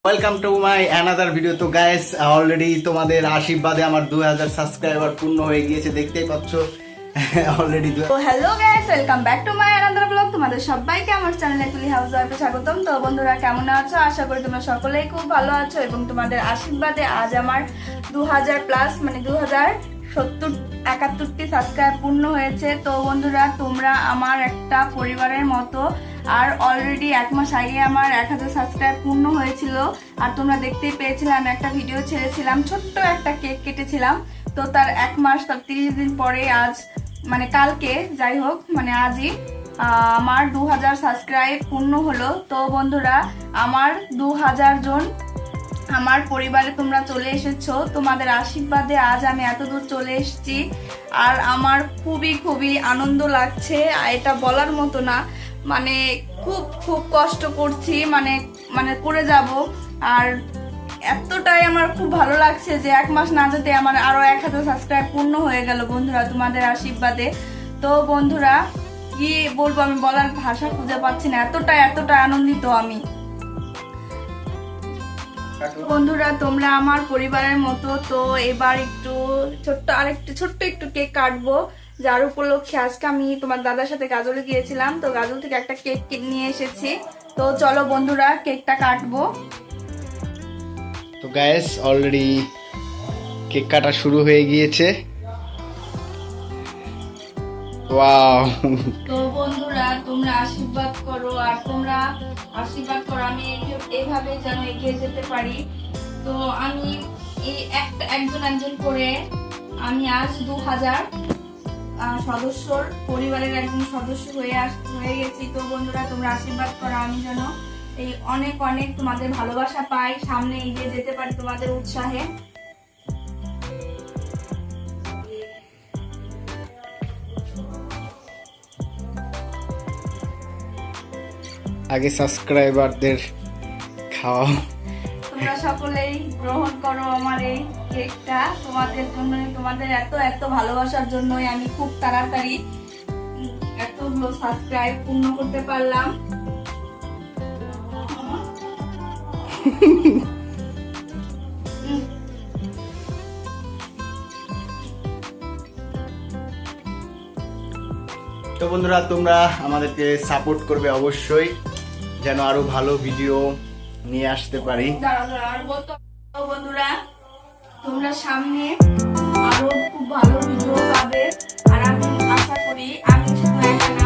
Welcome to my another video. তো guys, already তোমাদের আশীর্বাদে আমার 2000 সাবস্ক্রাইবার পূর্ণ হয়ে গিয়েছে, দেখতেই পাচ্ছ অলরেডি। তো hello guys, welcome back to my another blog. তোমাদের সবাইকে আমার চ্যানেলে তুলি হাউস ওয়াইফে স্বাগতম। তো বন্ধুরা, কেমন আছো? আশা করি তোমরা সকলেই খুব ভালো আছো এবং তোমাদের আশীর্বাদে আজ আমার 2000 প্লাস মানে 2071টি সাবস্ক্রাইব পূর্ণ হয়েছে। তো বন্ধুরা, তোমরা আমার একটা পরিবারের মতো। আর অলরেডি 1 মাস আগে আমার 1000 সাবস্ক্রাইব পূর্ণ হয়েছিল। আর তোমরা দেখতেই পেয়েছিলে, আমি একটা ভিডিও ছেড়েছিলাম, ছোট্ট একটা কেক কেটেছিলাম। তো তার 1 মাস, তার 30 দিন পরে আজ মানে কালকে, যাই হোক মানে আজই আমার 2000 সাবস্ক্রাইব পূর্ণ হলো। তো বন্ধুরা, আমার 2000 জন আমার পরিবারে তোমরা চলে এসেছো। তোমাদের আশীর্বাদে আজ আমি এত দূর চলে এসেছি। আর আমার খুবই খুবই আনন্দ লাগছে, এটা বলার মতো না। মানে খুব খুব কষ্ট করছি, মানে করে যাব। আর এতটাই আমার খুব ভালো লাগছে যে 1 মাস না যেতে আমার আরো 1000 সাবস্ক্রাইব পূর্ণ হয়ে গেল বন্ধুরা, তোমাদের আশীর্বাদে। তো বন্ধুরা, কি বলবো, আমি বলার ভাষা খুঁজে পাচ্ছি না, এতটা আনন্দিত আমি। বন্ধুরা, তোমরা আমার পরিবারের মতো। তো এবার একটু ছোট্ট একটু কেক কাটবো, যার উপলক্ষে আজকে আমি তোমার দাদার সাথে গাজলে গিয়েছিলাম। তো গাজল থেকে একটা কেক নিয়ে এসেছি। তো চলো বন্ধুরা, কেকটা কাটবো। তো গাইস, অলরেডি কেক কাটা শুরু হয়ে গিয়েছে। ওয়াও! তো বন্ধুরা, তোমরা আশীর্বাদ করো, আর তোমরা আশীর্বাদ করো আমি এইভাবে যেন এগিয়ে যেতে পারি। তো আমি এই একজন করে আমি আজ 2000 সদস্যর পরিবারের একজন সদস্য হয়ে গেছি। তো বন্ধুরা, তোমরা আশীর্বাদ করো আমি যেন এই অনেক অনেক তোমাদের ভালোবাসা পাই, সামনে এগিয়ে যেতে পারি তোমাদের উৎসাহে। আগে সাবস্ক্রাইবারদের খাওয়াও। তোমরা সকলেই গ্রহণ করো আমার এই কেকটা। তোমাদের জন্যই, তোমাদের এত ভালোবাসার জন্যই আমি খুব তাড়াতাড়ি এতগুলো সাবস্ক্রাইব পূর্ণ করতে পারলাম। তো বন্ধুরা, তোমরা আমাদেরকে সাপোর্ট করবে অবশ্যই, যেন আরো ভালো ভিডিও নিয়ে আসতে পারি। তো বন্ধুরা, তোমরা সামনে আরো খুব ভালো ভিডিও পাবে। আর আমি আশা করি আমি শুধু একা না,